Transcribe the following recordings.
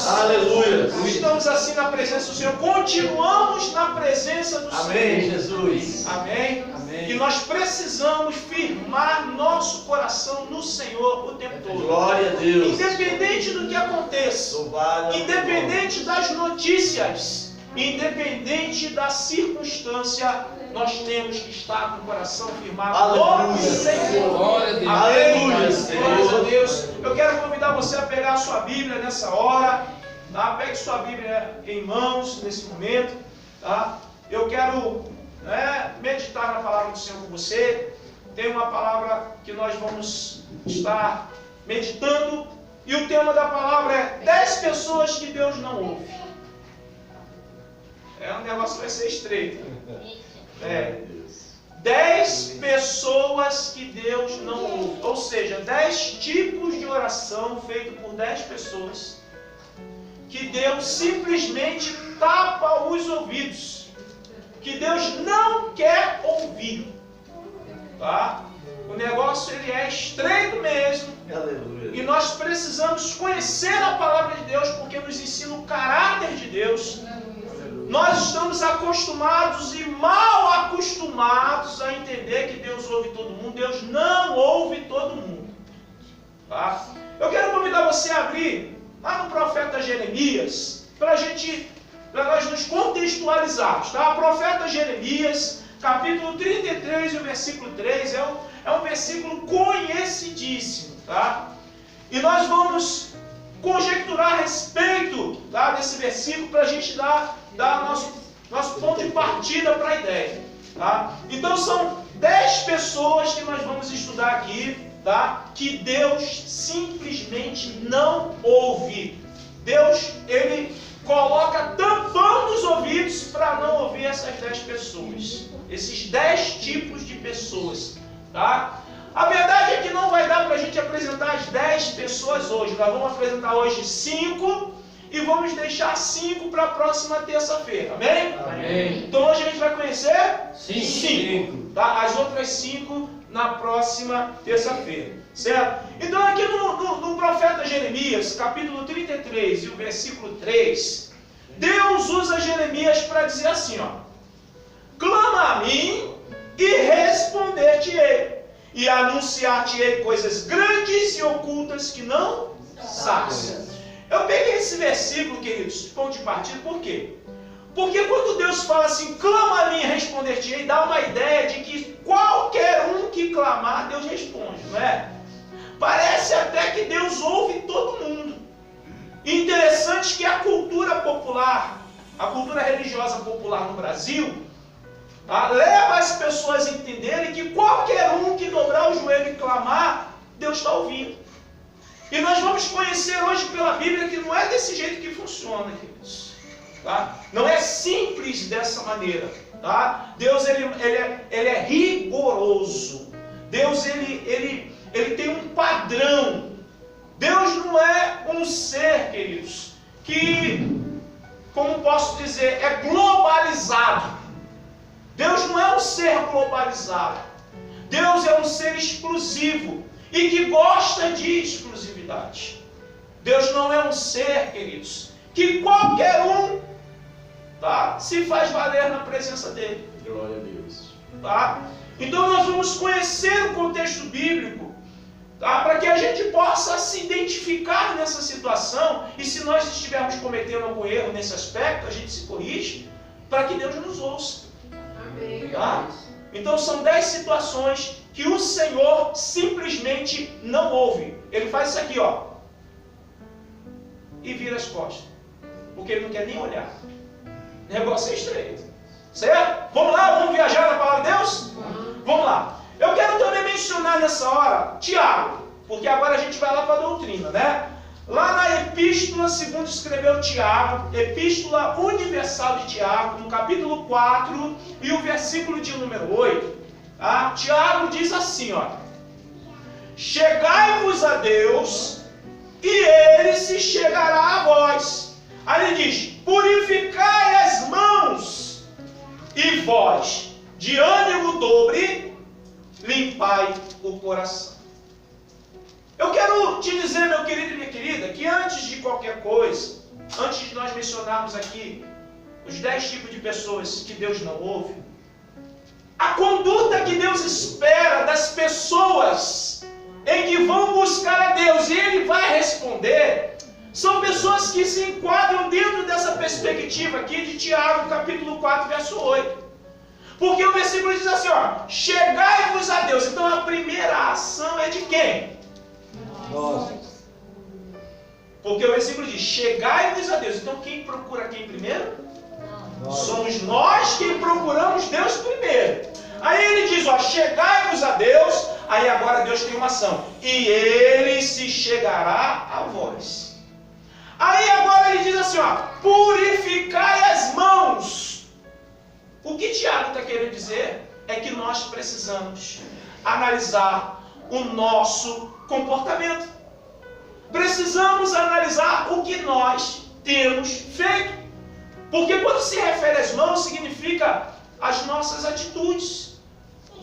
nós Aleluia. estamos assim na presença do Senhor, continuamos na presença do Senhor. Amém, Jesus. Amém? Amém. E nós precisamos firmar nosso coração no Senhor o tempo todo. Glória a Deus. Independente do que aconteça, Louvado. independente das notícias, independente da circunstância, nós temos que estar com o coração firmado Aleluia. no Senhor. Glória a Deus. Aleluia, Glória a Senhor. Deus. Eu quero convidar você a pegar a sua Bíblia nessa hora. Tá? Pegue sua Bíblia em mãos nesse momento. Tá? Eu quero meditar na palavra do Senhor com você. Tem uma palavra que nós vamos estar meditando. E o tema da palavra é 10 pessoas que Deus não ouve. O negócio vai ser estreito. 10 pessoas que Deus não ouve. Ou seja, 10 tipos de oração feito por 10 pessoas que Deus simplesmente tapa os ouvidos. Que Deus não quer ouvir. Tá? O negócio ele é estreito mesmo. Aleluia. E nós precisamos conhecer a palavra de Deus porque nos ensina o caráter de Deus. Nós estamos acostumados e mal acostumados a entender que Deus ouve todo mundo. Deus não ouve todo mundo. Tá? Eu quero convidar você a abrir lá no profeta Jeremias para nós nos contextualizarmos. Tá? Profeta Jeremias, capítulo 33 e o versículo 3 é um versículo conhecidíssimo. Tá? E nós vamos conjecturar a respeito, tá, desse versículo para a gente dar nosso ponto de partida para a ideia. Tá? Então são 10 pessoas que nós vamos estudar aqui, tá, que Deus simplesmente não ouve. Deus, ele coloca tampão nos ouvidos para não ouvir essas 10 pessoas. Esses 10 tipos de pessoas. Tá? A verdade é que não vai dar para a gente apresentar as 10 pessoas hoje. Nós vamos apresentar hoje 5 e vamos deixar 5 para a próxima terça-feira. Amém? Amém. Então hoje a gente vai conhecer 5. Tá? As outras 5 na próxima terça-feira. Certo? Então aqui no profeta Jeremias, capítulo 33 e o versículo 3, Deus usa Jeremias para dizer assim, ó: clama a mim e responder-te-ei, e anunciar-te-ei coisas grandes e ocultas que não sabes. Eu peguei esse versículo, queridos, ponto de partida, por quê? Porque quando Deus fala assim, clama a mim e responder-te-ei, dá uma ideia de que qualquer um que clamar, Deus responde, não é? Parece até que Deus ouve todo mundo. Interessante que a cultura popular, a cultura religiosa popular no Brasil, leva as pessoas a entenderem que qualquer um que dobrar o joelho e clamar, Deus está ouvindo. E nós vamos conhecer hoje pela Bíblia que não é desse jeito que funciona, queridos. Tá? Não é simples dessa maneira. Tá? Deus ele é rigoroso. Deus ele tem um padrão. Deus não é um ser, queridos, que, como posso dizer, é globalizado. Deus não é um ser globalizado. Deus é um ser exclusivo e que gosta de exclusividade. Deus não é um ser, queridos, que qualquer um, tá, se faz valer na presença dele. Glória a Deus. Tá? Então nós vamos conhecer o contexto bíblico, tá, para que a gente possa se identificar nessa situação e se nós estivermos cometendo algum erro nesse aspecto, a gente se corrige para que Deus nos ouça. Tá? Então são 10 situações que o Senhor simplesmente não ouve. Ele faz isso aqui, ó, e vira as costas, porque ele não quer nem olhar. O negócio é estreito, certo? Vamos lá, vamos viajar na palavra de Deus? Vamos lá. Eu quero também mencionar nessa hora Tiago, porque agora a gente vai lá para a doutrina, né? Lá na epístola, segundo escreveu Tiago, epístola universal de Tiago, no capítulo 4 e o versículo de número 8, tá? Tiago diz assim, ó: chegai-vos a Deus e Ele se chegará a vós. Aí ele diz: purificai as mãos e vós, de ânimo dobre, limpai o coração. Eu quero te dizer, meu querido e minha querida, que antes de qualquer coisa, antes de nós mencionarmos aqui os 10 tipos de pessoas que Deus não ouve, a conduta que Deus espera das pessoas em que vão buscar a Deus e Ele vai responder, são pessoas que se enquadram dentro dessa perspectiva aqui de Tiago, capítulo 4, verso 8. Porque o versículo diz assim, ó, chegai-vos a Deus. Então a primeira ação é de quem? Nós. Porque o versículo diz, chegai-vos a Deus. Então quem procura quem primeiro? Nós. Somos nós quem procuramos Deus primeiro. Aí ele diz, ó, chegai-vos a Deus. Aí agora Deus tem uma ação. E Ele se chegará a vós. Aí agora ele diz assim, ó, purificai as mãos. O que Tiago está querendo dizer é que nós precisamos analisar o nosso comportamento. Precisamos analisar o que nós temos feito. Porque quando se refere às mãos, significa as nossas atitudes.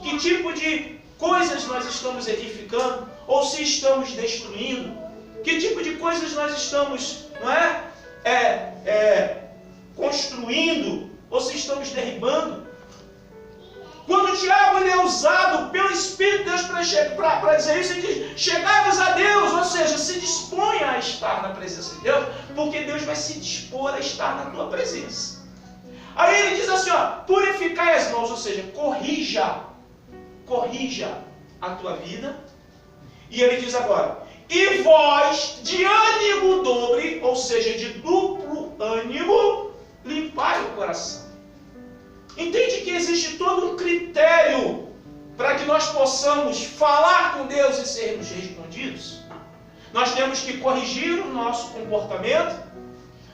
Que tipo de coisas nós estamos edificando ou se estamos destruindo? Que tipo de coisas nós estamos, não construindo ou se estamos derribando? Quando Tiago ele é usado pelo Espírito de Deus para dizer isso, ele diz, chegai-vos a Deus, ou seja, se disponha a estar na presença de Deus, porque Deus vai se dispor a estar na tua presença. Aí ele diz assim, ó, purificai as mãos, ou seja, corrija a tua vida. E ele diz agora, e vós de ânimo dobre, ou seja, de duplo ânimo, limpai o coração. Entende que existe todo um critério para que nós possamos falar com Deus e sermos respondidos? Nós temos que corrigir o nosso comportamento,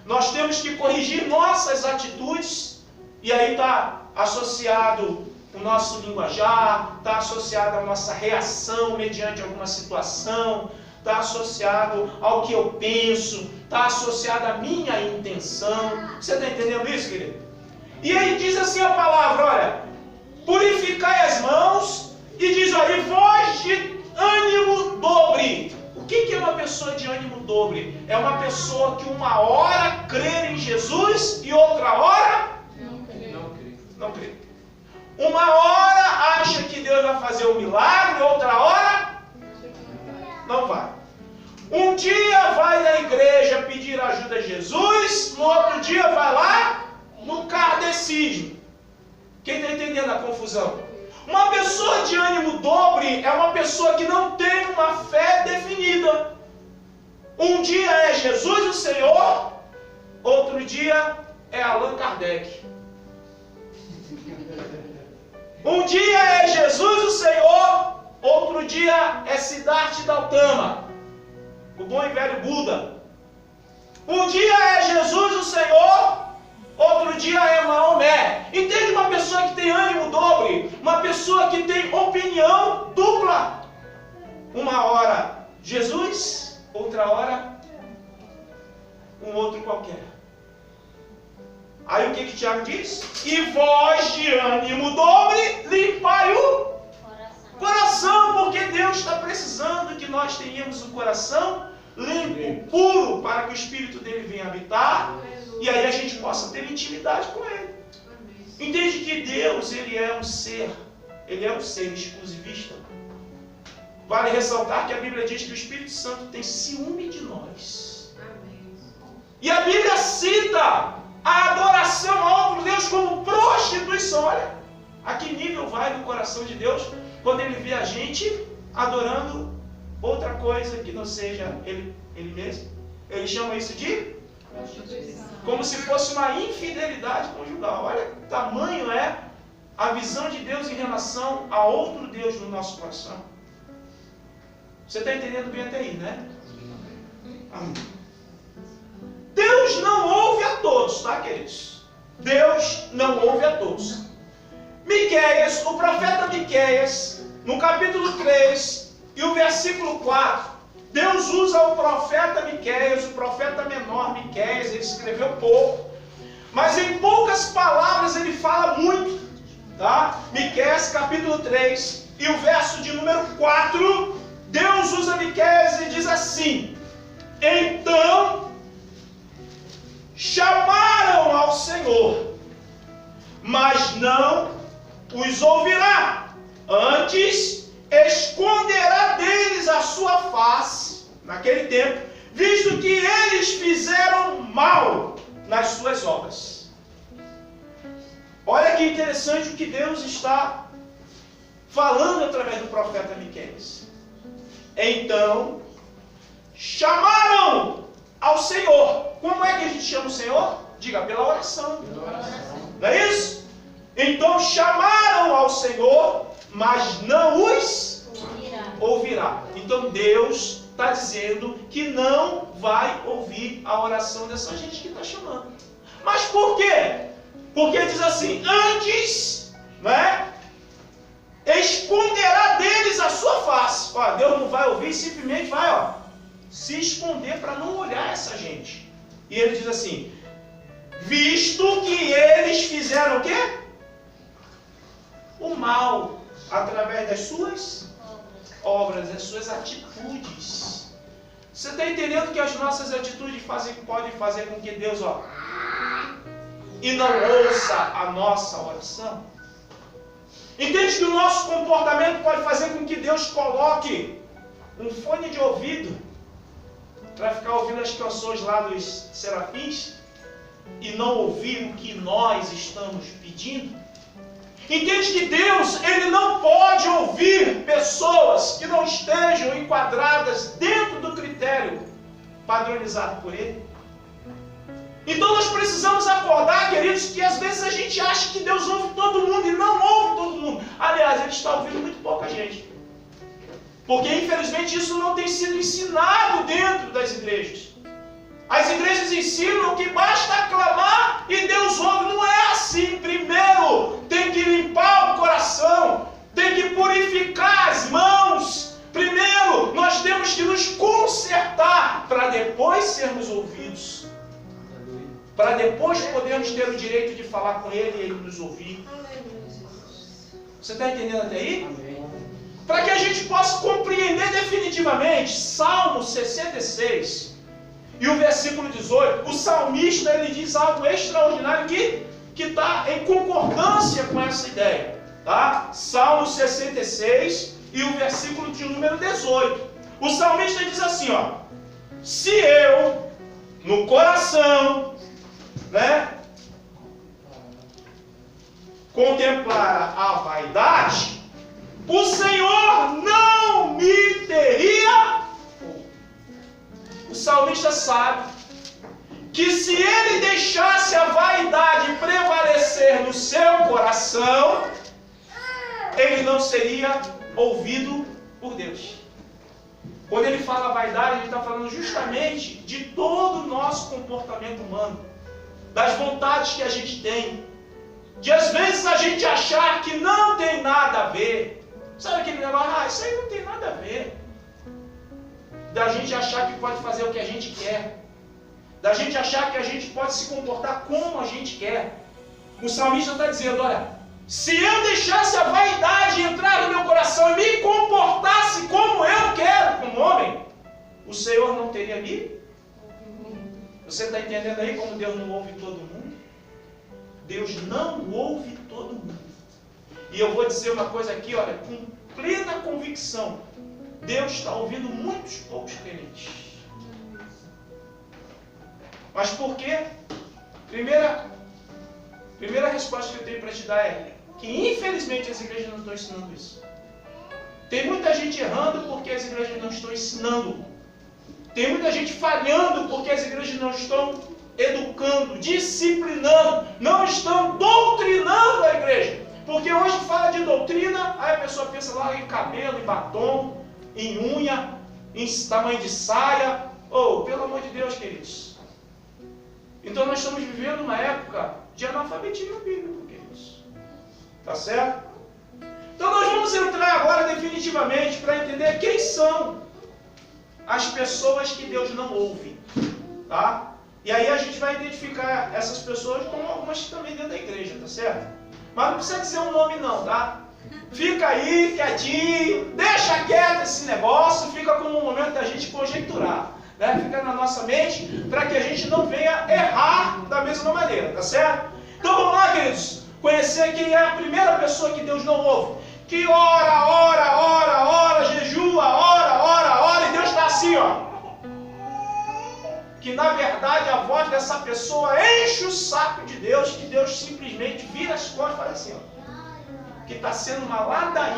nós temos que corrigir nossas atitudes, e aí está associado o nosso linguajar, está associado a nossa reação mediante alguma situação, está associado ao que eu penso, está associado à minha intenção. Você está entendendo isso, querido? E aí diz assim a palavra, olha, purificai as mãos, e diz, olha, e vós de ânimo dobre. O que é uma pessoa de ânimo dobre? É uma pessoa que uma hora crê em Jesus e outra hora não crê. Uma hora acha que Deus vai fazer um milagre, outra hora não vai. Um dia vai na igreja pedir ajuda a Jesus, no outro dia vai lá no kardecismo. Quem está entendendo a confusão? Uma pessoa de ânimo dobre é uma pessoa que não tem uma fé definida. Um dia é Jesus o Senhor, outro dia é Allan Kardec. Um dia é Jesus o Senhor, outro dia é Siddhartha Gautama, o bom e velho Buda. Um dia é Jesus o Senhor, outro dia é Maomé. Entende uma pessoa que tem ânimo dobre? Uma pessoa que tem opinião dupla. Uma hora Jesus, outra hora um outro qualquer. Aí o que Tiago diz? E vós de ânimo dobre, limpai o coração, porque Deus está precisando que nós tenhamos um coração limpo, puro, para que o Espírito dele venha habitar, e aí a gente possa ter intimidade com Ele. Entende que Deus, Ele é um ser exclusivista. Vale ressaltar que a Bíblia diz que o Espírito Santo tem ciúme de nós. E a Bíblia cita a adoração a outro Deus como prostituição. Olha, a que nível vai no coração de Deus quando Ele vê a gente adorando outra coisa que não seja Ele mesmo. Ele chama isso de prostituição. Como se fosse uma infidelidade conjugal. Olha, tamanho é a visão de Deus em relação a outro Deus no nosso coração. Você está entendendo bem até aí, né? Amém. Deus não ouve a todos, tá, queridos? Deus não ouve a todos. Miqueias, o profeta Miqueias, no capítulo 3 e o versículo 4, Deus usa o profeta Miqueias, o profeta menor Miqueias, ele escreveu pouco, mas em poucas palavras ele fala muito, tá? Miqueias capítulo 3 e o verso de número 4, Deus usa Miqueias e diz assim: então chamaram ao Senhor, mas não os ouvirá. Antes, esconderá deles a sua face, naquele tempo, visto que eles fizeram mal nas suas obras. Olha que interessante o que Deus está falando através do profeta Miqueias. Então, chamaram ao Senhor. Como é que a gente chama o Senhor? Diga, pela oração. Não é isso? Então chamaram ao Senhor, mas não os ouvirá. Então Deus está dizendo que não vai ouvir a oração dessa gente que está chamando. Mas por quê? Porque diz assim, antes, né, esconderá deles a sua face. Ó, Deus não vai ouvir, simplesmente vai se esconder para não olhar essa gente. E ele diz assim, visto que eles fizeram o quê? O mal, através das suas obras, das suas atitudes. Você está entendendo que as nossas atitudes podem fazer com que Deus, e não ouça a nossa oração? Entende que o nosso comportamento pode fazer com que Deus coloque um fone de ouvido para ficar ouvindo as canções lá dos serafins e não ouvir o que nós estamos pedindo? Entende que Deus, Ele não pode ouvir pessoas que não estejam enquadradas dentro do critério padronizado por Ele? Então nós precisamos acordar, queridos, que às vezes a gente acha que Deus ouve todo mundo e não ouve todo mundo. Aliás, Ele está ouvindo muito pouca gente. Porque infelizmente isso não tem sido ensinado dentro das igrejas. As igrejas ensinam que basta clamar e Deus ouve. Não é assim. Primeiro tem que limpar o coração, tem que purificar as mãos. Primeiro nós temos que nos consertar para depois sermos ouvidos. Para depois podermos ter o direito de falar com Ele e Ele nos ouvir. Você está entendendo até aí? Para que a gente possa compreender definitivamente, Salmo 66 e o versículo 18, o salmista ele diz algo extraordinário que está em concordância com essa ideia. Tá? Salmo 66 e o versículo de número 18. O salmista diz assim, se eu, no coração, contemplar a vaidade, o Senhor não me teria. O salmista sabe que se ele deixasse a vaidade prevalecer no seu coração, ele não seria ouvido por Deus. Quando ele fala vaidade, ele está falando justamente de todo o nosso comportamento humano, das vontades que a gente tem, de às vezes a gente achar que não tem nada a ver. Sabe aquele negócio? Isso aí não tem nada a ver. Da gente achar que pode fazer o que a gente quer. Da gente achar que a gente pode se comportar como a gente quer. O salmista está dizendo, olha, se eu deixasse a vaidade entrar no meu coração e me comportasse como eu quero, como homem, o Senhor não teria me. Você está entendendo aí como Deus não ouve todo mundo? Deus não ouve todo mundo. E eu vou dizer uma coisa aqui, olha, com plena convicção. Deus está ouvindo muitos poucos crentes. Mas por quê? Primeira resposta que eu tenho para te dar é que infelizmente as igrejas não estão ensinando isso. Tem muita gente errando porque as igrejas não estão ensinando. Tem muita gente falhando porque as igrejas não estão educando, disciplinando, não estão doutrinando a igreja. Porque hoje fala de doutrina, aí a pessoa pensa lá em cabelo, em batom, em unha, em tamanho de saia. Pelo amor de Deus, queridos. Então nós estamos vivendo uma época de analfabetismo bíblico, queridos. Tá certo? Então nós vamos entrar agora definitivamente para entender quem são as pessoas que Deus não ouve. Tá? E aí a gente vai identificar essas pessoas como algumas que estão dentro da igreja, tá certo? Mas não precisa dizer um nome não, tá? Fica aí, quietinho, deixa quieto esse negócio, fica como um momento da gente conjecturar, né? Fica na nossa mente, para que a gente não venha errar mesma maneira, tá certo? Então vamos lá, queridos, conhecer quem é a primeira pessoa que Deus não ouve. Que ora, jejua, ora, e Deus está assim, ó. Que na verdade a voz dessa pessoa enche o saco de Deus, que Deus simplesmente vira as costas e faz assim, ó. Que está sendo uma ladainha.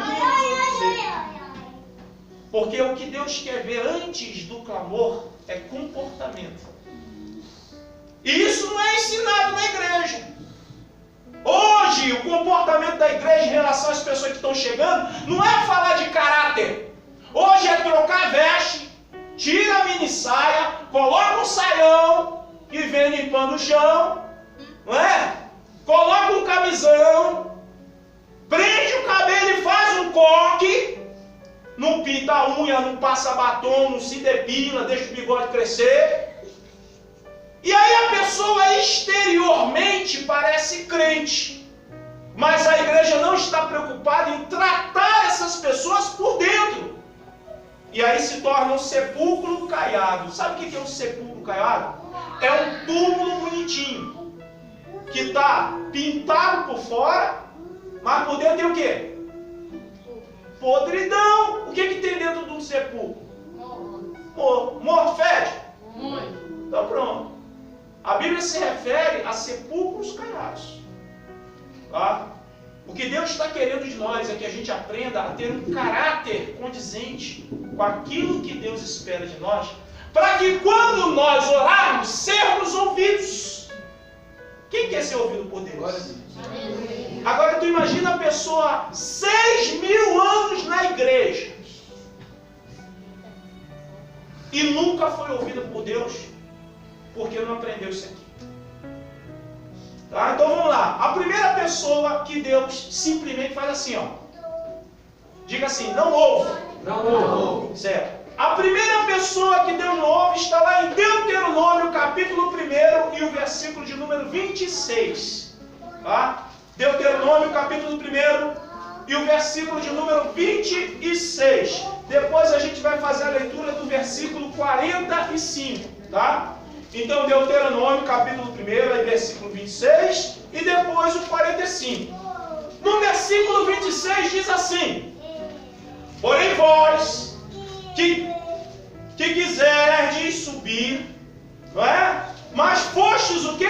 Porque o que Deus quer ver antes do clamor é comportamento. E isso não é ensinado na igreja. Hoje, o comportamento da igreja em relação às pessoas que estão chegando não é falar de caráter. Hoje é trocar veste, tira a mini saia, coloca um saião e vem limpando o chão, não é? Coloca um camisão, prende o cabelo e faz um coque, não pinta a unha, não passa batom, não se depila, deixa o bigode crescer. E aí a pessoa exteriormente parece crente, mas a igreja não está preocupada em tratar essas pessoas por dentro. E aí se torna um sepulcro caiado. Sabe o que é um sepulcro caiado? É um túmulo bonitinho, que está pintado por fora, mas por dentro tem o quê? Podridão. O que tem dentro de um sepulcro? Morto fede? Então pronto. A Bíblia se refere a sepulcros caiados. Tá? O que Deus está querendo de nós é que a gente aprenda a ter um caráter condizente com aquilo que Deus espera de nós, para que quando nós orarmos, sermos ouvidos. Quem quer ser ouvido por Deus? Agora tu imagina a pessoa 6.000 anos na igreja e nunca foi ouvida por Deus, porque não aprendeu isso aqui. Tá? Então vamos lá. A primeira pessoa que Deus simplesmente faz assim, ó. Diga assim, não ouve. Não ouve. Certo. A primeira pessoa que Deus não ouve está lá em Deuteronômio, capítulo 1 e o versículo de número 26. Tá? Deuteronômio, capítulo 1 e o versículo de número 26. Depois a gente vai fazer a leitura do versículo 45. Tá? Então, Deuteronômio, capítulo 1, versículo 26, e depois o 45. No versículo 26 diz assim: porém vós, que quiserdes subir, não é? Mas fostes o quê?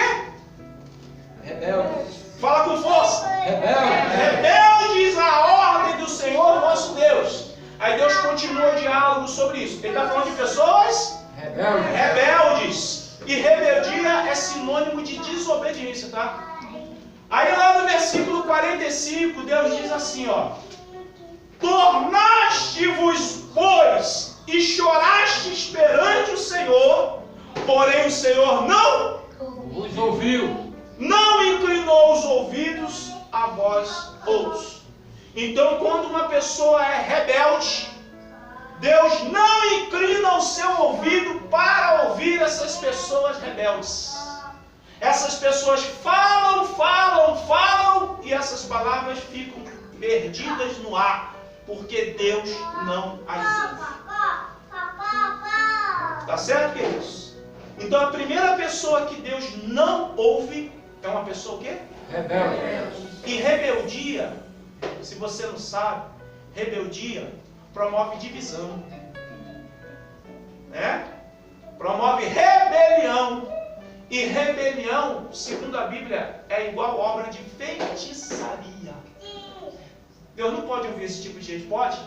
Rebeldes. Fala com força. Rebeldes. À ordem do Senhor vosso Deus. Aí Deus continua o diálogo sobre isso. Ele está falando de pessoas rebeldes. E rebeldia é sinônimo de desobediência, tá? Aí lá no versículo 45, Deus diz assim, ó: tornaste-vos, pois, e chorastes perante o Senhor, porém o Senhor não Vos ouviu. Não inclinou os ouvidos a vós outros. Então, quando uma pessoa é rebelde, Deus não inclina o seu ouvido para ouvir essas pessoas rebeldes. Essas pessoas falam, e essas palavras ficam perdidas no ar, porque Deus não as ouve. Tá certo, queridos? Então, a primeira pessoa que Deus não ouve é uma pessoa o quê? Rebelde. E rebeldia, se você não sabe, rebeldia promove divisão, né? Promove rebelião. E rebelião, segundo a Bíblia, é igual obra de feitiçaria. Deus não pode ouvir esse tipo de gente, pode?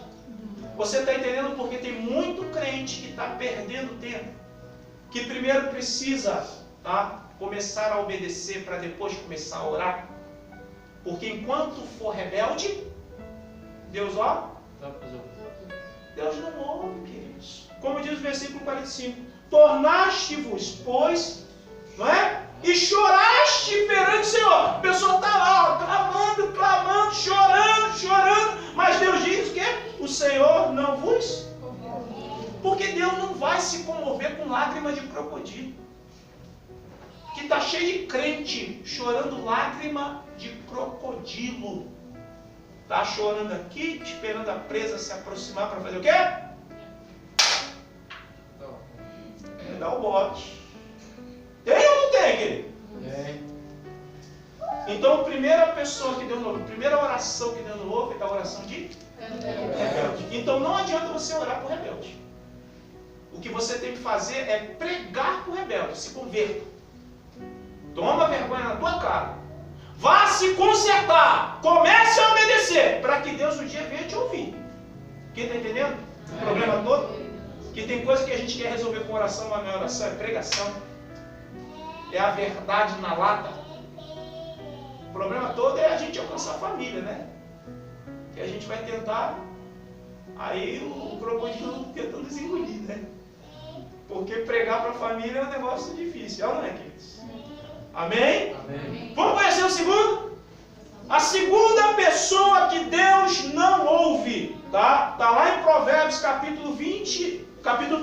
Você está entendendo porque tem muito crente que está perdendo tempo, que primeiro precisa, tá, começar a obedecer para depois começar a orar. Porque enquanto for rebelde, Deus, ó, Deus não ouve, queridos. Como diz o versículo 45: tornaste-vos, pois, não é? E choraste perante o Senhor. A pessoa está lá, ó, clamando, chorando. Mas Deus diz o quê? O Senhor não vos. Porque Deus não vai se comover com lágrimas de crocodilo. Que está cheio de crente chorando lágrima de crocodilo. Está chorando aqui, esperando a presa se aproximar para fazer o quê? É dar o bote. Tem ou não tem, querido? Então a primeira pessoa que Deus não ouve, a primeira oração que Deus não ouve é a oração de rebelde. Então não adianta você orar por rebelde. O que você tem que fazer é pregar por rebelde, se converta. Toma vergonha na tua cara. Vá se consertar. Comece a obedecer, para que Deus um dia venha te ouvir. Quem está entendendo? O problema todo? Que tem coisa que a gente quer resolver com oração, mas não é oração, é pregação. É a verdade na lata. O problema todo é a gente alcançar a família, né? Que a gente vai tentar, aí o crocodilo tentando nos engolir, né? Porque pregar para a família é um negócio difícil, não é, queridos? Amém? Amém. Vamos conhecer o segundo? A segunda pessoa que Deus não ouve, tá? Está lá em Provérbios capítulo 20, capítulo 1,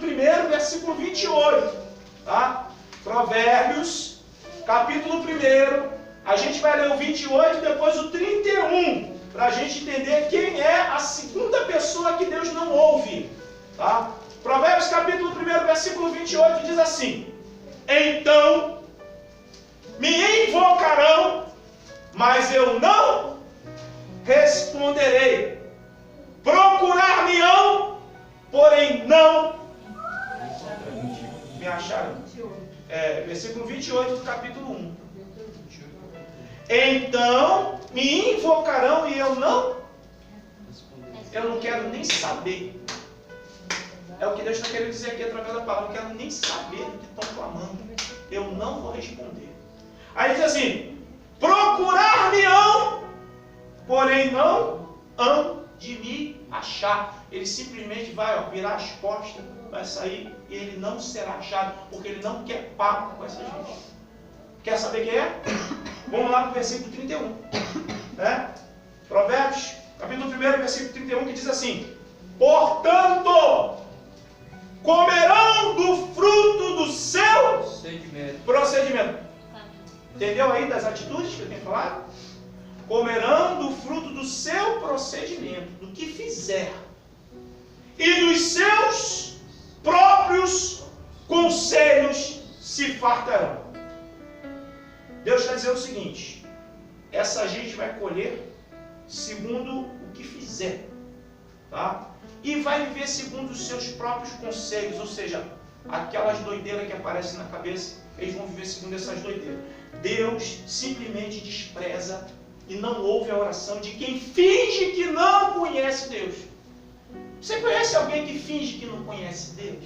versículo 28, tá? Provérbios, capítulo 1, a gente vai ler o 28 e depois o 31, para a gente entender quem é a segunda pessoa que Deus não ouve, tá? Provérbios capítulo 1, versículo 28 diz assim: então me invocarão, mas eu não responderei. Procurar-me-ão, porém não me acharão. Versículo 28 do capítulo 1. Então me invocarão e eu não quero nem saber. É o que Deus está querendo dizer aqui através da palavra. Eu não quero nem saber do que estão clamando. Eu não vou responder. Aí diz assim: procurar-me-ão, porém não hão de me achar. Ele simplesmente vai virar as costas, vai sair e ele não será achado, porque ele não quer papo com essa gente. Quer saber quem é? Vamos lá para o versículo 31. Né? Provérbios, capítulo 1, versículo 31, que diz assim: portanto, comerão do fruto do seu procedimento. Entendeu aí das atitudes que eu tenho falado? Comerão do fruto do seu procedimento, do que fizer, e dos seus próprios conselhos se fartarão. Deus está dizendo o seguinte: essa gente vai colher segundo o que fizer, tá? E vai viver segundo os seus próprios conselhos, ou seja, aquelas doideiras que aparecem na cabeça, eles vão viver segundo essas doideiras. Deus simplesmente despreza e não ouve a oração de quem finge que não conhece Deus. Você conhece alguém que finge que não conhece Deus?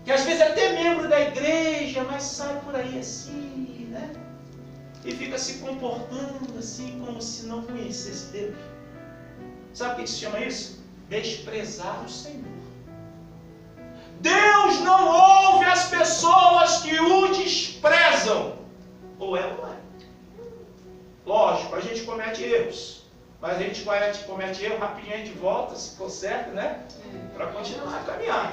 Que às vezes é até membro da igreja, mas sai por aí assim, né? E fica se comportando assim como se não conhecesse Deus. Sabe o que se chama isso? Desprezar o Senhor. Deus não ouve as pessoas que o desprezam. Ou é ou não é? Lógico, a gente comete erros. Mas a gente comete erro, rapidinho a gente volta, se conserta, né? Para continuar a caminhar.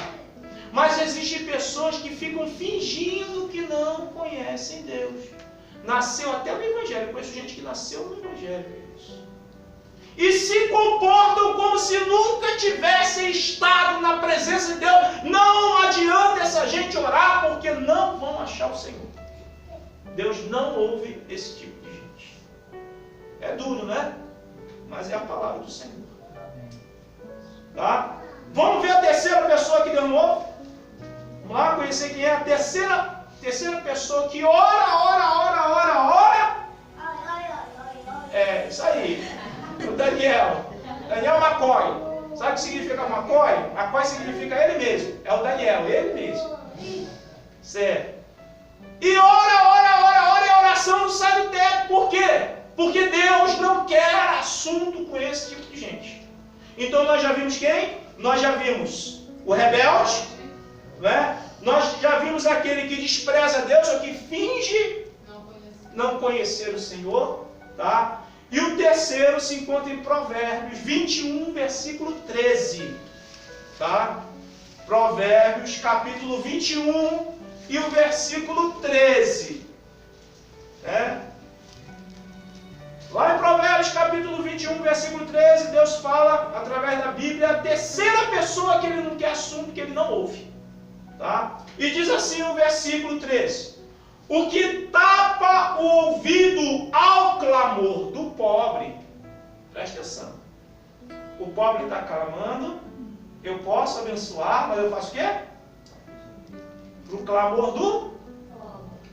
Mas existem pessoas que ficam fingindo que não conhecem Deus. Nasceu até no Evangelho. Eu conheço gente que nasceu no Evangelho. E se comportam como se nunca tivessem estado na presença de Deus. Não adianta essa gente orar, porque não vão achar o Senhor. Deus não ouve esse tipo de gente. É duro, né? Mas é a palavra do Senhor. Tá? Vamos ver a terceira pessoa que Deus não ouve? Vamos lá conhecer quem é a terceira pessoa que ora. É, isso aí. O Daniel McCoy. Sabe o que significa McCoy? McCoy significa ele mesmo. É o Daniel, ele mesmo. Certo. E ora, e a oração não sai do teto. Por quê? Porque Deus não quer assunto com esse tipo de gente. Então nós já vimos quem? Nós já vimos o rebelde, né? Nós já vimos aquele que despreza Deus, ou que finge não conhecer o Senhor, tá? E o terceiro se encontra em Provérbios 21, versículo 13. Tá? Provérbios, capítulo 21 e o versículo 13. Né? Lá em Provérbios, capítulo 21, versículo 13, Deus fala, através da Bíblia, a terceira pessoa que ele não quer assunto, que ele não ouve. Tá? E diz assim o versículo 13: o que tapa o ouvido ao clamor do pobre, presta atenção. O pobre está clamando, eu posso abençoar, mas eu faço o quê? Para o clamor do...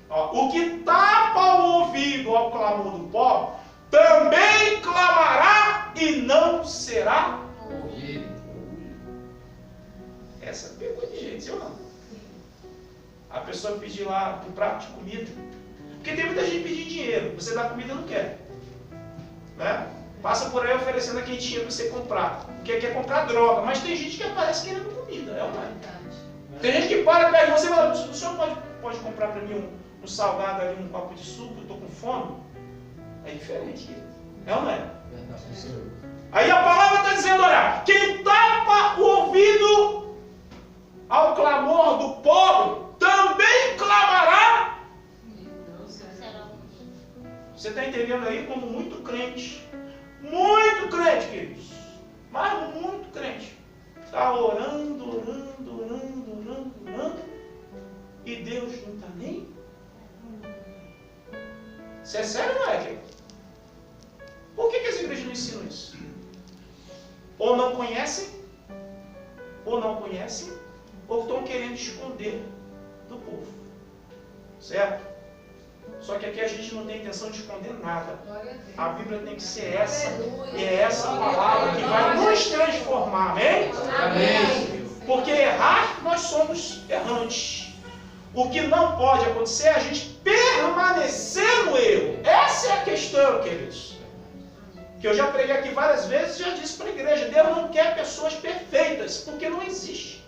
o que tapa o ouvido ao clamor do pobre, também clamará e não será ouvido. Essa pegou de jeito, ou não? A pessoa pedir lá um prato de comida. Porque tem muita gente pedindo dinheiro, você dá comida e não quer. Né? Passa por aí oferecendo a quentinha para você comprar. Porque quer comprar droga, mas tem gente que aparece querendo comida. É uma... Tem gente que para perto de você e fala, o senhor pode comprar para mim um salgado ali, um copo de suco, eu estou com fome? É diferente. É ou não é? Aí a palavra está dizendo, olha, quem tapa o ouvido ao clamor do pobre, também clamará. Você está entendendo aí como muito crente, queridos, mas muito crente, está orando, e Deus não está nem. Isso é sério, não é, querido? Por que as igrejas não ensinam isso? Ou não conhecem, ou estão querendo esconder do povo. Certo? Só que aqui a gente não tem intenção de esconder nada. A Bíblia tem que ser essa, e é essa palavra que vai nos transformar, amém? Amém. Porque errar, nós somos errantes. O que não pode acontecer é a gente permanecer no erro. Essa é a questão, queridos. Que eu já preguei aqui várias vezes e já disse para a igreja, Deus não quer pessoas perfeitas, porque não existe.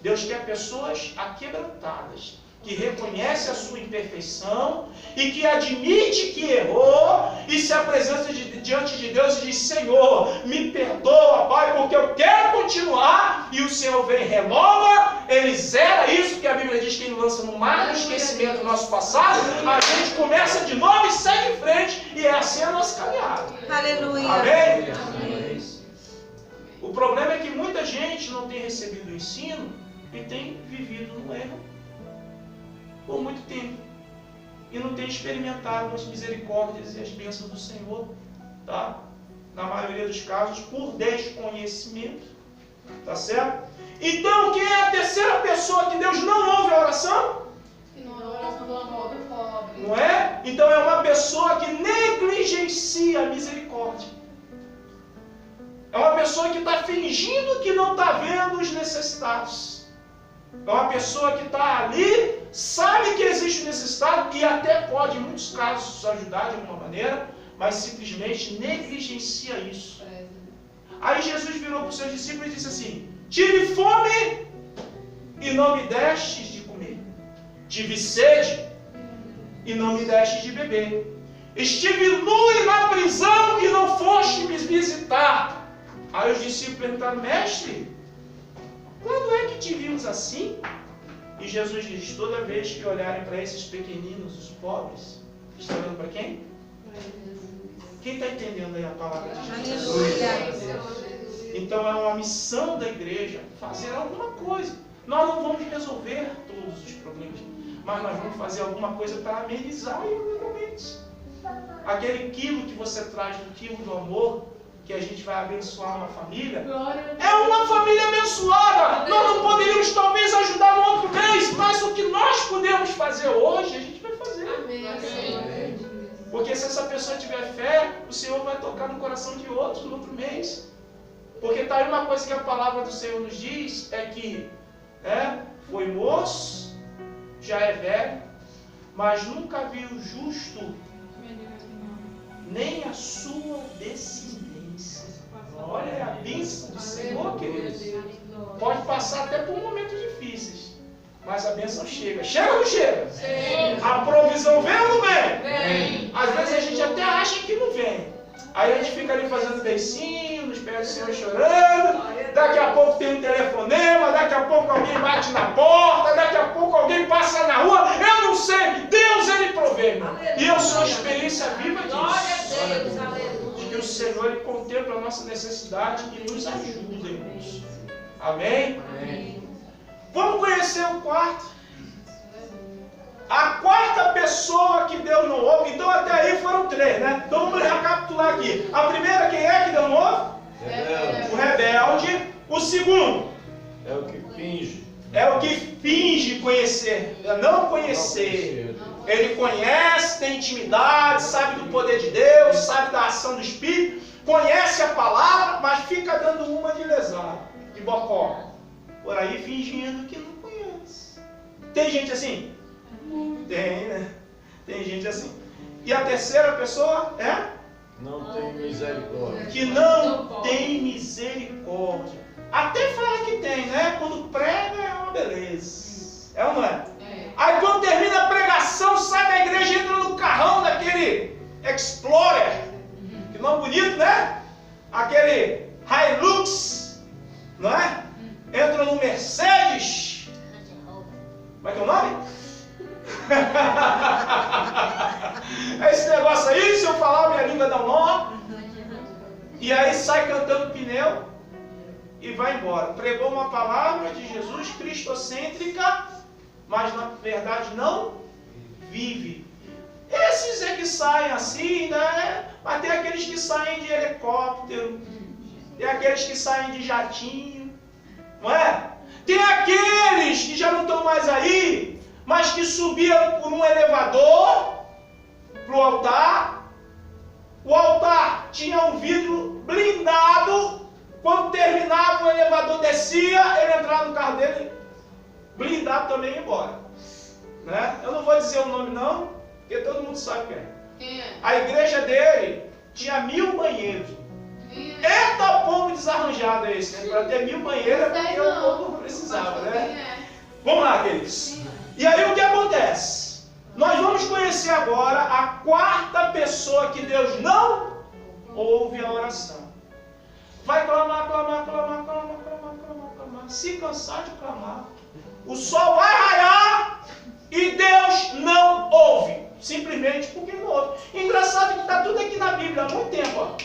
Deus quer pessoas aquebrantadas, que reconhece a sua imperfeição e que admite que errou e se apresenta diante de Deus e diz, Senhor, me perdoa, Pai, porque eu quero continuar, e o Senhor vem e renova, Ele zera isso, que a Bíblia diz que Ele lança no mar do esquecimento do nosso passado, a gente começa de novo e segue em frente, e é assim a nossa caminhada. Aleluia. Amém? Amém. O problema é que muita gente não tem recebido o ensino e tem vivido no erro por muito tempo e não tem experimentado as misericórdias e as bênçãos do Senhor, tá? Na maioria dos casos por desconhecimento, tá certo? Então quem é a terceira pessoa que Deus não ouve a oração? Não é? Então é uma pessoa que negligencia a misericórdia. É uma pessoa que está fingindo que não está vendo os necessitados. É uma pessoa que está ali, sabe que existe o necessitado e até pode, em muitos casos, ajudar de alguma maneira, mas simplesmente negligencia isso. Aí Jesus virou para os seus discípulos e disse assim, tive fome e não me destes de comer. Tive sede e não me destes de beber. Estive nu e na prisão e não foste me visitar. Aí os discípulos perguntaram, mestre, quando é que te vimos assim? E Jesus diz, toda vez que olharem para esses pequeninos, os pobres, está olhando para quem? Quem está entendendo aí a palavra de Jesus? Então é uma missão da igreja fazer alguma coisa. Nós não vamos resolver todos os problemas, mas nós vamos fazer alguma coisa para amenizar em alguns momentos. Aquele quilo que você traz do quilo do amor, que a gente vai abençoar uma família, é uma família abençoada. Nós não poderíamos talvez ajudar no outro mês, mas o que nós podemos fazer hoje, a gente vai fazer. Amém. Porque se essa pessoa tiver fé, o Senhor vai tocar no coração de outros no outro mês. Porque está aí uma coisa que a palavra do Senhor nos diz, é que foi moço, já é velho, mas nunca viu justo, nem a sua descendência. Olha a bênção do Senhor, queridos. Pode passar até por momentos difíceis, mas a bênção chega. Chega ou não chega? Sim. A provisão vem ou não vem? Vem. Às vezes a gente até acha que não vem. Aí a gente fica ali fazendo beicinho, nos pés do Senhor chorando. Daqui a pouco tem um telefonema, daqui a pouco alguém bate na porta, daqui a pouco alguém passa na rua. Eu não sei, Deus ele provê, irmão. E eu sou experiência viva disso. Glória a Deus, aleluia. De que o Senhor ele contempla a nossa necessidade e nos ajuda, irmãos. Amém? Amém. Vamos conhecer o quarto. A quarta pessoa pessoa que Deus não ouve, então até aí foram 3, né? Então vamos recapitular aqui. A primeira, quem é que Deus não ouve? O rebelde. O segundo? É o que finge. É o que finge conhecer, não conhecer. Ele conhece, tem intimidade, sabe do poder de Deus, sabe da ação do Espírito, conhece a palavra, mas fica dando uma de lesado, de bocó. Por aí fingindo que não conhece. Tem gente assim? Tem, né? Tem gente assim. E a terceira pessoa é? Não tem misericórdia. Que não tem misericórdia. Até fala que tem, né? Quando prega é uma beleza. É ou não é? Aí quando termina a pregação, sai da igreja e entra no carrão daquele Explorer. Que nome bonito, né? Aquele Hilux. Não é? Entra no Mercedes. Como é que é o nome? É esse negócio aí, se eu falar minha língua dá um nó. E aí sai cantando pneu e vai embora. Pregou uma palavra de Jesus cristocêntrica, mas na verdade não vive. Esses é que saem assim, né? Mas tem aqueles que saem de helicóptero, tem aqueles que saem de jatinho, não é? Tem aqueles que já não estão mais aí, mas que subiam por um elevador para o altar. O altar tinha um vidro blindado. Quando terminava o elevador descia, ele entrava no carro dele, blindado também e ia embora. Né? Eu não vou dizer o nome não, porque todo mundo sabe quem é. Quem é? A igreja dele tinha 1000 banheiros. Eita povo desarranjado esse, né? Para ter 1000 banheiros é porque o povo precisava, né? Vamos lá, queridos. E aí o que acontece? Nós vamos conhecer agora a quarta pessoa que Deus não ouve a oração. Vai clamar, clamar, clamar, clamar, clamar, clamar, clamar. Se cansar de clamar, o sol vai raiar e Deus não ouve. Simplesmente porque não ouve. Engraçado que está tudo aqui na Bíblia há muito tempo. Ó.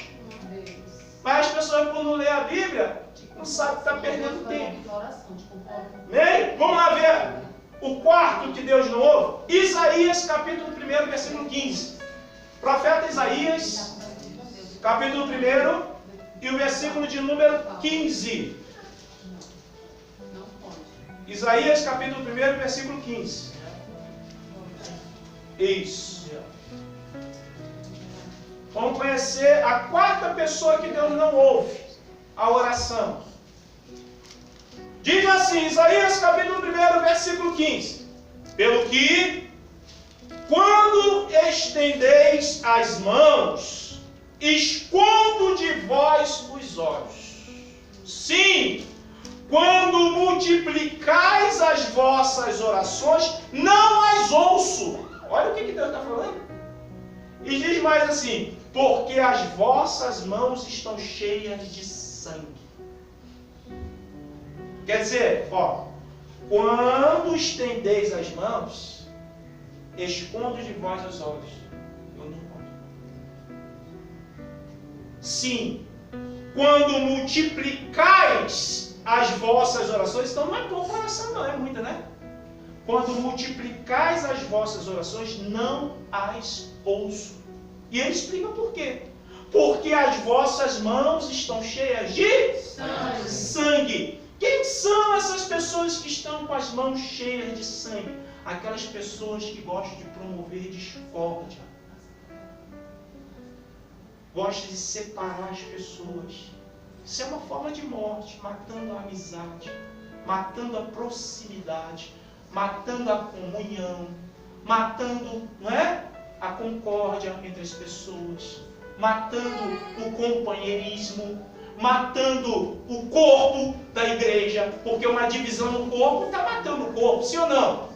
Mas as pessoas, quando lê a Bíblia, não sabem que está perdendo tempo. Amém? Vamos lá ver o quarto que Deus não ouve. Isaías, capítulo 1, versículo 15. Profeta Isaías, capítulo 1. E o versículo de número 15. Isaías, capítulo 1, versículo 15. Isso. Vamos conhecer a quarta pessoa que Deus não ouve a oração. Diz assim, Isaías, capítulo 1, versículo 15. Pelo que, quando estendeis as mãos, escondo de vós os olhos. Sim, quando multiplicais as vossas orações, não as ouço. Olha o que Deus está falando. E diz mais assim, porque as vossas mãos estão cheias de sangue. Quer dizer, ó, quando estendeis as mãos, escondo de vós os olhos. Eu não conto. Sim, quando multiplicais as vossas orações, então não é pouca oração não, é muita, né? Quando multiplicais as vossas orações, não as ouço. E ele explica por quê. Porque as vossas mãos estão cheias de sangue. Quem são essas pessoas que estão com as mãos cheias de sangue? Aquelas pessoas que gostam de promover discórdia. Gostam de separar as pessoas. Isso é uma forma de morte, matando a amizade, matando a proximidade, matando a comunhão, matando, não é? A concórdia entre as pessoas, matando o companheirismo, matando o corpo da igreja, porque uma divisão no corpo está matando o corpo, sim ou não?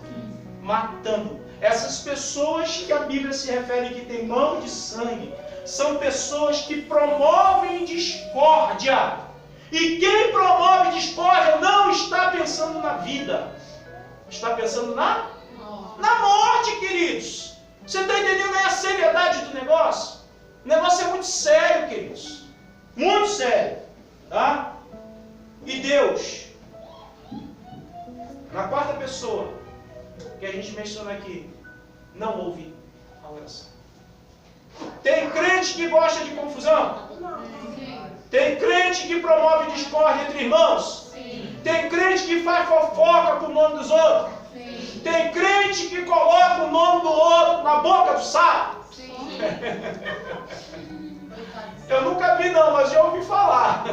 Matando. Essas pessoas que a Bíblia se refere que tem mão de sangue, são pessoas que promovem discórdia. E quem promove discórdia não está pensando na vida, está pensando na morte, queridos. Você está entendendo aí a seriedade do negócio? O negócio é muito sério, queridos. Muito sério. Tá? E Deus, na quarta pessoa que a gente menciona aqui, não ouve a oração. Tem crente que gosta de confusão? Tem crente que promove discórdia entre irmãos? Tem crente que faz fofoca com o nome dos outros? Tem crente que coloca o nome do outro na boca do sapo? Eu nunca vi não, mas já ouvi falar.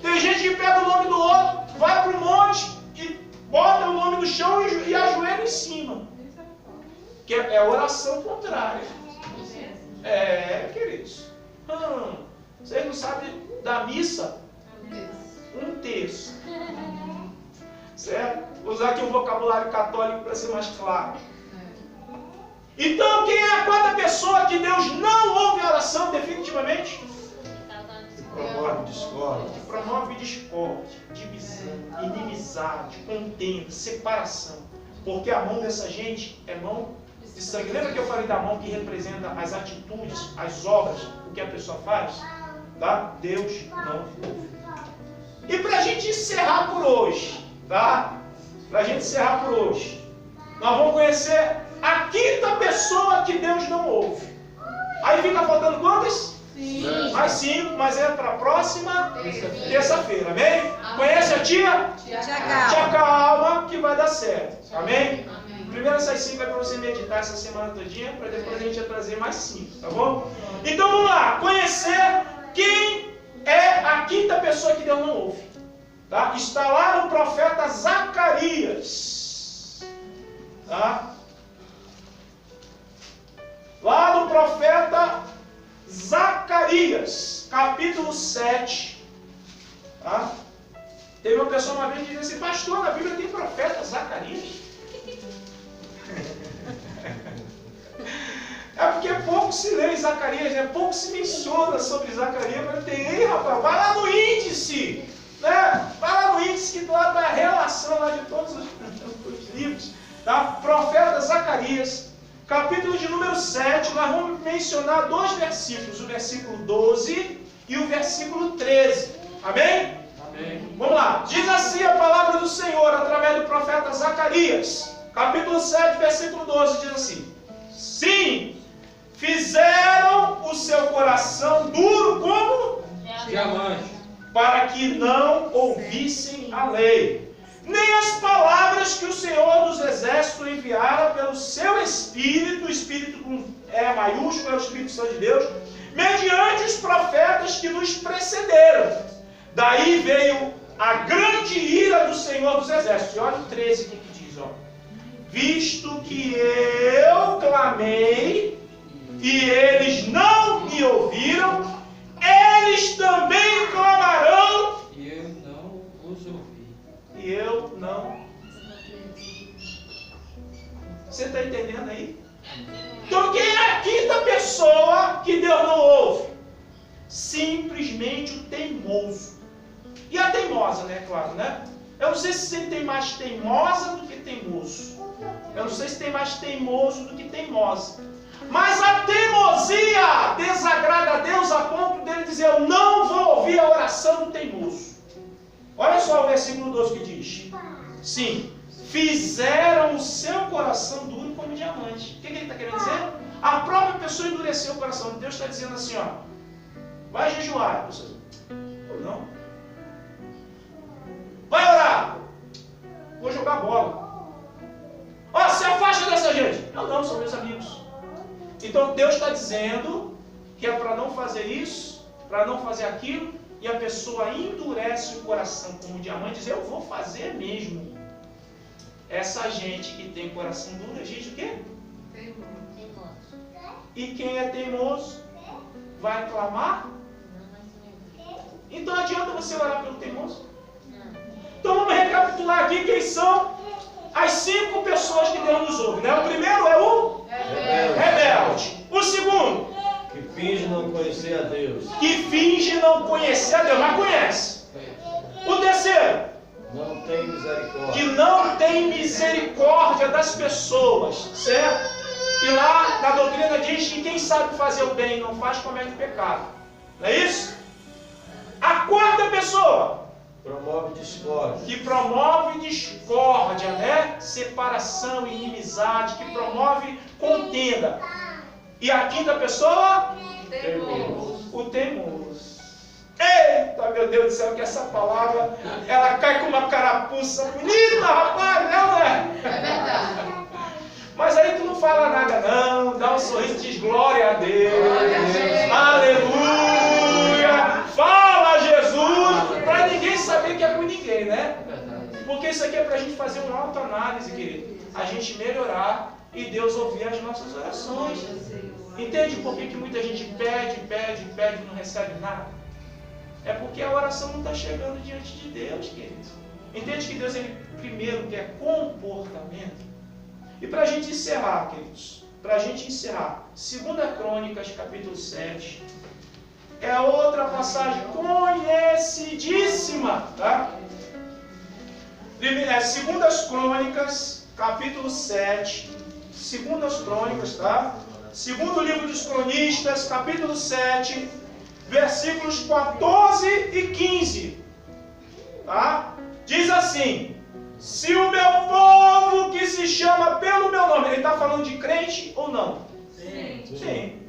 Tem gente que pega o nome do outro, vai para o monte e bota o nome no chão e ajoelha em cima. Que é oração contrária. Queridos. Vocês não sabem da missa? Um terço. Certo? Vou usar aqui um vocabulário católico para ser mais claro. Então, quem é a quarta pessoa que Deus não ouve a oração definitivamente? Promove discórdia. Promove discórdia, divisão, inimizade, contenda, separação. Porque a mão dessa gente é mão de sangue. Lembra que eu falei da mão que representa as atitudes, as obras, o que a pessoa faz? Tá? Deus não ouve. E para a gente encerrar por hoje, tá? Para a gente encerrar por hoje, nós vamos conhecer a quinta pessoa que Deus não ouve. Aí fica faltando quantas? Mais 5, mas é para a próxima terça-feira, amém? Conhece a tia? Tia Calma, que vai dar certo, amém? Primeiro essas 5 é para você meditar essa semana todinha, para depois a gente vai trazer mais 5, tá bom? Então vamos lá, conhecer quem é a quinta pessoa que Deus não ouve. Tá? Está lá no profeta Zacarias. Tá? Lá no profeta Zacarias, capítulo 7. Tá? Teve uma pessoa uma vez que disse assim: pastor, na Bíblia tem profeta Zacarias? É porque pouco se lê em Zacarias, né? Pouco se menciona sobre Zacarias, mas tem aí, rapaz, vai lá no índice, né? Vai lá no índice que lá está a relação lá de todos os livros, tá? Profeta Zacarias, capítulo de número 7, nós vamos mencionar 2 versículos, o versículo 12 e o versículo 13, amém? Amém. Vamos lá, diz assim a palavra do Senhor através do profeta Zacarias, capítulo 7, versículo 12, diz assim: sim, fizeram o seu coração duro como diamante, para que não ouvissem a lei, nem as palavras que o Senhor dos Exércitos enviara pelo seu Espírito, o Espírito com maiúsculo, é o Espírito Santo de Deus, mediante os profetas que nos precederam. Daí veio a grande ira do Senhor dos Exércitos. E olha o 13 que diz, ó: visto que eu clamei e eles não me ouviram, eles também clamarão e eu não os ouvi. E eu não. Você está entendendo aí? Então quem é a quinta pessoa que Deus não ouve? Simplesmente o teimoso. E a teimosa, né? Claro, né? Eu não sei se você tem mais teimosa do que teimoso. Eu não sei se tem mais teimoso do que teimosa. Mas a teimosia desagrada a Deus a ponto dele dizer: eu não vou ouvir a oração do teimoso. Olha só o versículo 12 que diz: sim, fizeram o seu coração duro como diamante. O que ele está querendo dizer? A própria pessoa endureceu o coração. Deus está dizendo assim, ó: vai jejuar. Ou não. Vai orar. Vou jogar bola. Ó, se afasta dessa gente. Não, são meus amigos. Então Deus está dizendo que é para não fazer isso, para não fazer aquilo, e a pessoa endurece o coração como diamante, diz: eu vou fazer mesmo. Essa gente que tem coração duro é gente o quê? Teimoso. E quem é teimoso vai clamar? Então adianta você orar pelo teimoso? Então vamos recapitular aqui quem são as 5 pessoas que Deus nos ouve, né? O primeiro é o rebelde. O segundo, que finge não conhecer a Deus. Que finge não conhecer a Deus, mas conhece. O terceiro, não tem misericórdia. Que não tem misericórdia das pessoas, certo? E lá na doutrina diz que quem sabe fazer o bem e não faz, comete pecado. Não é isso? A quarta pessoa, promove discórdia. Que promove discórdia, né? Separação, inimizade, que promove contenda. E a quinta pessoa? Teimoso. O teimoso. Eita, meu Deus do céu, que essa palavra, ela cai com uma carapuça bonita, rapaz, não é? É verdade. Mas aí tu não fala nada não, dá um sorriso, diz glória a Deus, aleluia, fala Jesus, para ninguém saber que é com ninguém, né? Porque isso aqui é para a gente fazer uma autoanálise, querido, a gente melhorar e Deus ouvir as nossas orações. Entende por que muita gente pede e não recebe nada? É porque a oração não está chegando diante de Deus, querido. Entende que Deus, ele primeiro quer comportamento? E para a gente encerrar, queridos, para a gente encerrar, 2 Crônicas, capítulo 7, é outra passagem conhecidíssima, tá? 2 Crônicas, capítulo 7, 2 Crônicas, tá? Segundo livro dos cronistas, capítulo 7, versículos 14 e 15, tá? Diz assim: se o meu povo que se chama pelo meu nome, ele está falando de crente ou não? Sim. Sim.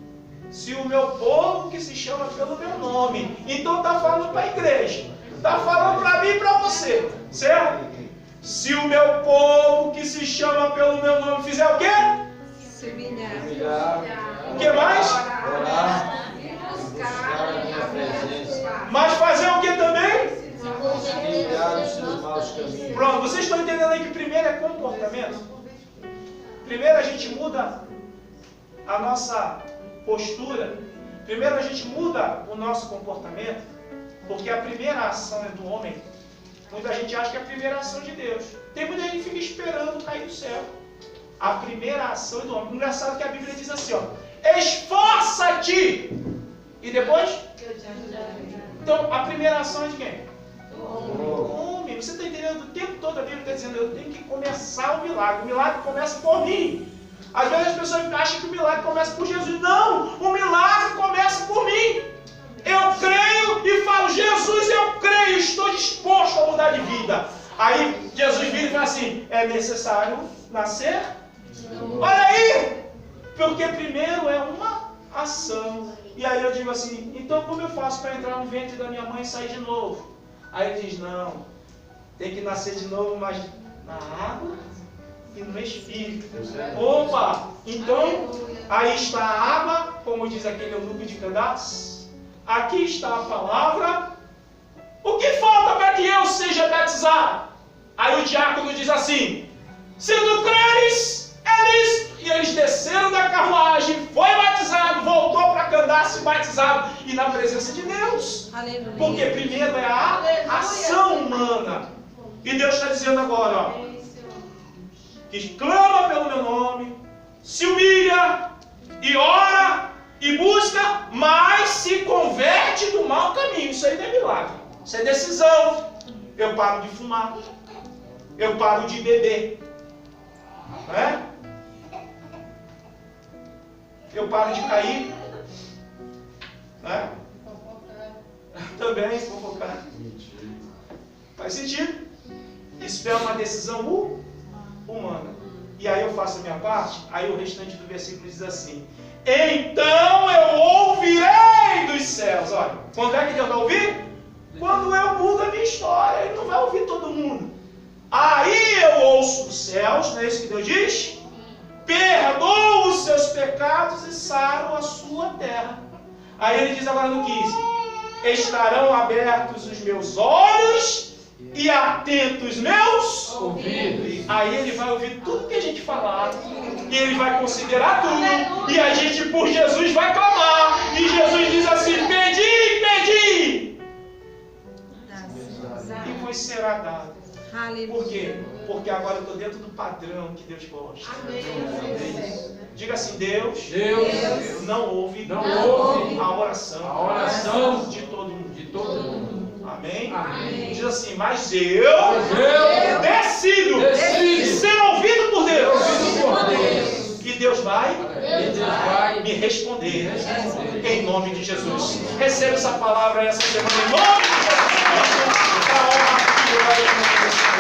Se o meu povo que se chama pelo meu nome, então está falando para a igreja, está falando para mim e para você, certo? Se o meu povo que se chama pelo meu nome fizer o quê? Se humilhar. O que mais? Orar. Buscar a minha presença. Mas fazer o que também? Desviar dos seus maus caminhos. Pronto, vocês estão entendendo aí que primeiro é comportamento? Primeiro a gente muda a nossa postura. Primeiro a gente muda o nosso comportamento. Porque a primeira ação é do homem. Muita gente acha que é a primeira ação de Deus. Tem muita gente que fica esperando cair do céu. A primeira ação é do homem. Engraçado que a Bíblia diz assim, ó: esforça-te! E depois? Então, a primeira ação é de quem? Do homem. Você está entendendo? O tempo todo a Bíblia está dizendo: eu tenho que começar o milagre. O milagre começa por mim. Às vezes as pessoas acham que o milagre começa por Jesus. Não! O milagre começa por mim. Eu creio e falo: Jesus, eu creio, estou disposto a mudar de vida. Aí Jesus vira e fala assim: é necessário nascer? Olha aí! Porque primeiro é uma ação. E aí eu digo assim: então como eu faço para entrar no ventre da minha mãe e sair de novo? Aí ele diz: não, tem que nascer de novo, mas na água e no Espírito. Opa! Então, aí está a água, como diz aquele eunuco de Candace. Aqui está a palavra. O que falta para que eu seja batizado? Aí o diácono diz assim: se tu creres, é nisso. E eles desceram da carruagem, foi batizado, voltou para Candace batizado, e na presença de Deus. Aleluia. Porque primeiro é a ação humana. E Deus está dizendo agora, ó, que clama pelo meu nome, se humilha e ora e busca, mas se converte do mau caminho. Isso aí não é milagre, isso é decisão. Eu paro de fumar, eu paro de beber, né? Eu paro de cair, né? Também fofocar. Faz sentido? Isso é uma decisão humana. E aí eu faço a minha parte. Aí o restante do versículo diz assim: então eu ouvirei dos céus. Olha, quando é que Deus vai ouvir? Quando eu mudo a minha história. Ele não vai ouvir todo mundo. Aí eu ouço dos céus, não é isso que Deus diz? Perdoo os seus pecados e saro a sua terra. Aí ele diz agora no 15: estarão abertos os meus olhos e atentos meus ouvidos. Aí ele vai ouvir tudo que a gente falar, e ele vai considerar tudo, e a gente por Jesus vai clamar. E Jesus diz assim: pedi, pedi, e vos será dado. Por quê? Porque agora eu estou dentro do padrão que Deus gosta. Amém. Diga assim: Deus não ouve a oração de todo mundo. Amém? Diz assim: mas eu decido ser ouvido por Deus. E Deus vai me responder em nome de Jesus. Receba essa palavra essa semana em nome de Jesus. glória.